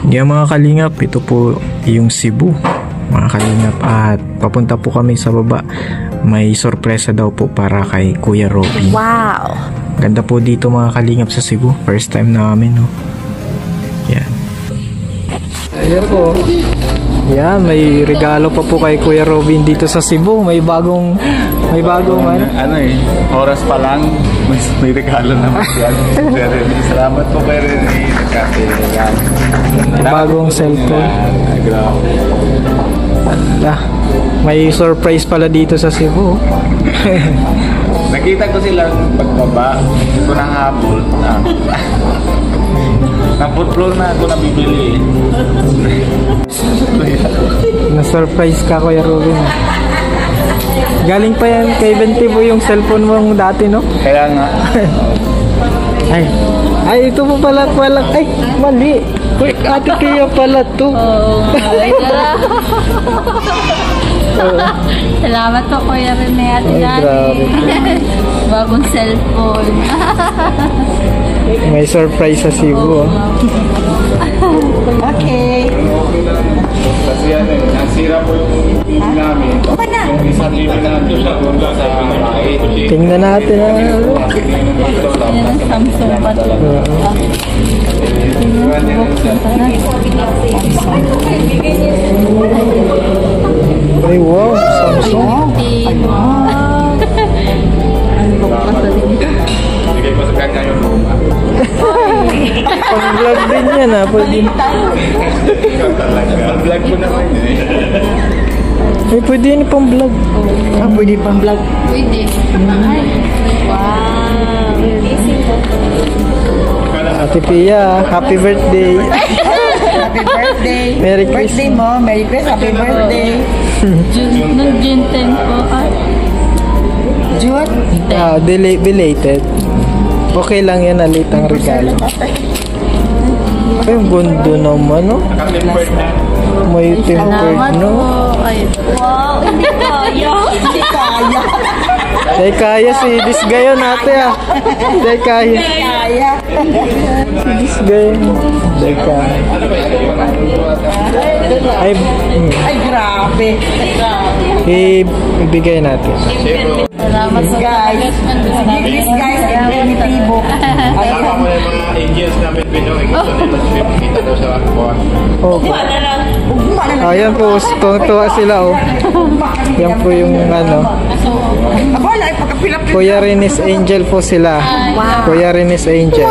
Yeah, mga kalingap, ito po yung Cebu, mga kalingap, at papunta po kami sa baba. May sorpresa daw po para kay Kuya Robin. Wow! Ganda po dito mga kalingap sa Cebu. First time namin, no? Yan. Ayan po. Yan, may regalo pa po kay Kuya Robin dito sa Cebu. May bagong ano eh, oras pa lang, may regalo naman yan. Salamat po kay Rene. bagong cellphone. May surprise pala dito sa Cebu. Nakita ko silang pagbaba. Ito ng hapon. Naputlo na ako nabibili. Na-surprise ka, Kuya Robin. Galing pa yan kay Bentibo yung cellphone mong dati, no? Kaya nga. Ay, ito po pala. Ay, mali. Quick, ate kaya pala to. Salamat po, Kuya Rene at Dani. Bagong cellphone. May surprise sa Cebu. Okay. Kasi yan eh, nasira po yung TV namin. Yung isang TV namin sa bahay. Tingnan natin. Samsung pa ito. Ay, wow. Samsung. Bigay ko sa kanya yung luma. Pang-vlog din yan, ha? Pang-vlog ko naman eh. Ay, pwede yan pang-vlog. Pwede pang-vlog. Pwede. Wow. Ate Pia, happy birthday. Happy birthday. Merry Christmas. Birthday mo. Merry Christmas. Happy birthday. Nung June 10 po. June? Belated. Okay lang yan, late ang regalo. Ay, ang gundo naman, no? May tempered, no? Wow, hindi kaya. Hindi kaya. Dahil kaya si Disgayon ate, ah. Dahil kaya. Kaya. Si Disgayon. Dahil kaya. Ay, grabe. Ibigay natin. Salamat sa Guys. Please guys, Primitivo. Tama mo yung mga angels namin Pinoy. Kita daw sa buwan. Okay. Ayan po, tuwa sila, oh. Yan po yung ano. Ako wala, pagkapilap. Kuya Rene's Angel po sila. Kuya Rene's Angel.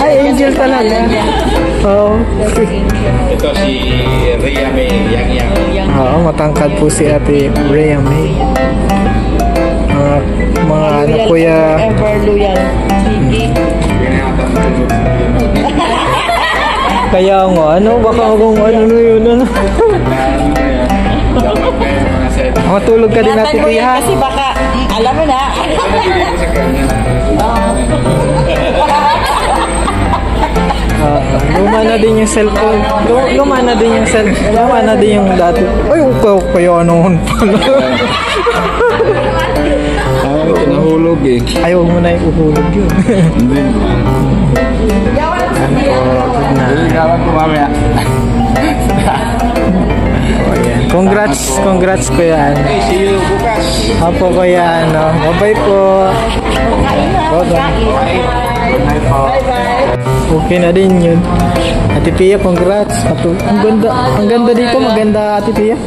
Ay, Angel talaga. Oo. Ito si Rhea May Yang. Oo, matangkad po si ate Rhea May. Mga ano, Kuya. Ever loyal. Kaya nga, ano, baka kung ano na yun, ano. Matulog ka din natin, Kuya. Kasi baka, alam mo na. Luma na din yung cellphone. Luma na din yung cellphone. Luma na din yung dati. Ay, kaya noon pala. Nahulog eh. Ay, huwag mo na ihulog yun. Hindi. Gawin ko mamaya. Congrats Kuya. See you bukas. Apo Kuya, ano. Bye-bye po. Okay na din yun. Ate Pia, congrats. Ang ganda dito, maganda Ate Pia.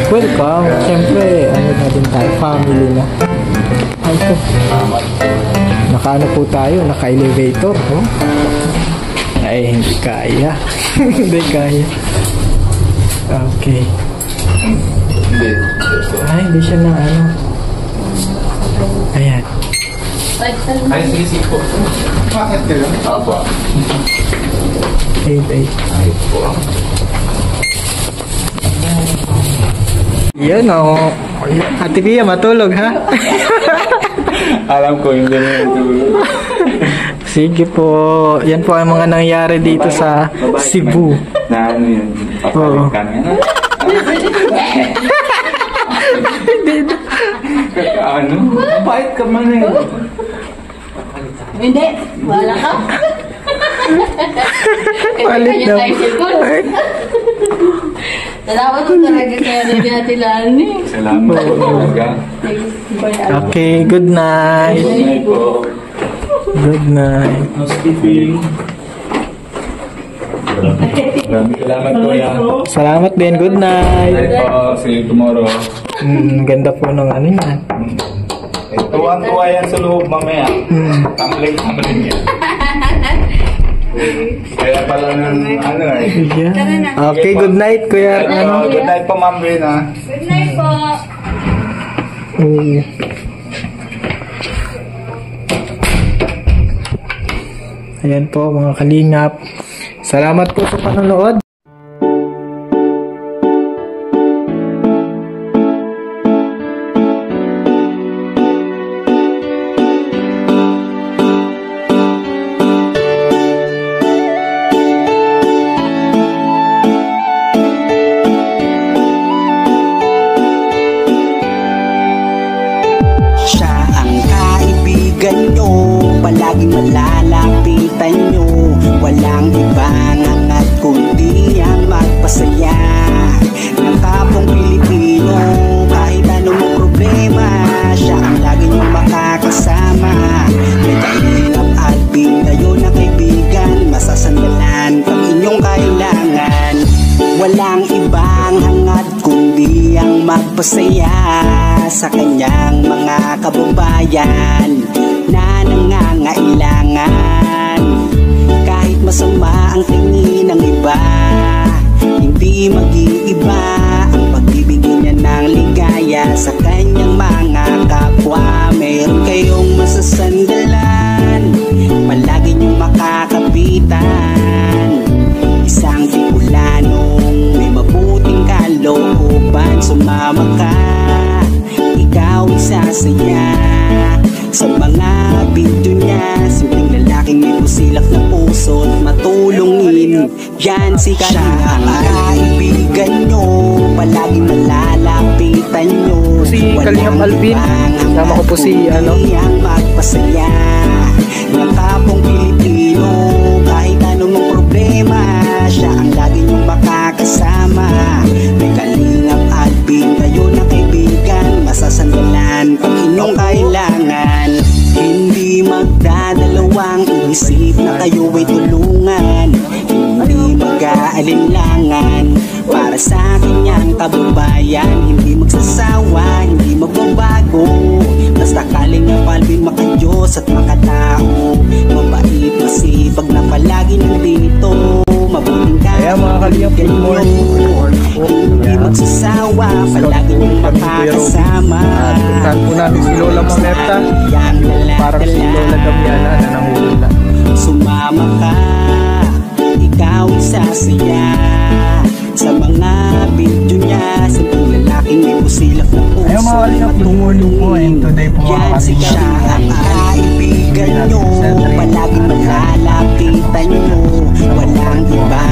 Welcome. Siyempre, ano na din tayo, family na. Ay po. Naka-ano po tayo, naka-elevator. Oh. Ay, hindi kaya. Hindi kaya. Okay. Ay, hindi siya na ano. Ayan. Ay, sige po. Bakit ka lang? Apo. 8. Ay po. Yan o. Ate Pia, matulog ha? Alam ko, hindi na yung tulog. Sige po. Yan po ang mga nangyari dito sa Cebu. Na ano yun? Oo. Papalikan nga. Ano? Bait ka man eh. Hindi, wala ka. Palit Kanya na. tayo cellphone. Salamat ko talaga kaya rin natin Lani. Salamat po talaga. Okay, good night. Good night po. Good night. Housekeeping. Maraming salamat po yan. Salamat din. Good night. Good night po. See you tomorrow. Ganda po ng ano yan. Tuwan-tuwa yan sa loob mamaya. Tumbling yan. Kaya pala ng ano eh. Yeah. Okay, good night, Kuya. Ano? Good night po, Ma'am Rina. Good night po. Oo. Ayan po mga kalingap. Salamat po sa panonood. Siya ang kaibigan nyo, palaging malalapitan nyo. Walang ibang angat kundi ang magpasaya ng kapong Pilipino. Kahit anong problema, siya ang lagi nyong makakasama. May kainap at pindayo na kaibigan, masasandalan pag inyong kailangan. Walang ibang hangad kundi ang magpasaya sa kanyang mga kababayan na nangangailangan. Kahit masama ang tingin ng iba, hindi mag-iiba ang pagbibigay niya ng ligaya sa kanyang mga kapwa. Meron kayong masasandalan, palagi niyong makakapitan. Isang Bicolanong may mabuting kalooban. Sumama ka, ikaw isasaya sa mga video niya. Simpleng lalaking may pusilak na puso at matulungin. Yan si Kalingap, kaibigan nyo, palaging malalapitan nyo. Si Kalingap Alvin, kasama ko po si ano, ang magpasaya ng kapong Pilipino. Kahit anong problema, siya ang lagi niyong makakasama. May Kalingap Alvin, kayo na kaibigan, masasandalan pag inyong kailangan. Hindi magdadalawang isip na kayo ay tulungan. Hindi mag-aalinlangan para sa kanyang kababayan. Hindi magsasawa, hindi magbabago. Basta Kalingap Alvin makadiyos at makatao. Mabait, masipag na palagi nandito. Mabuting Kaya mga Kalingap, good morning. hindi magsasawa, palagi niyong makakasama. Puntahan po namin si Lola Mamerta. Parang si Lola Damiana na nangungula. Sumama ka, ikaw isasaya sa mga video niya. Simpleng lalaking may pusilak na puso. Ayaw mga Kalingap, good morning po. And today po mga Yan si Kalingap, siya ang kaibigan nyo, palaging malalapitan nyo. Walang iba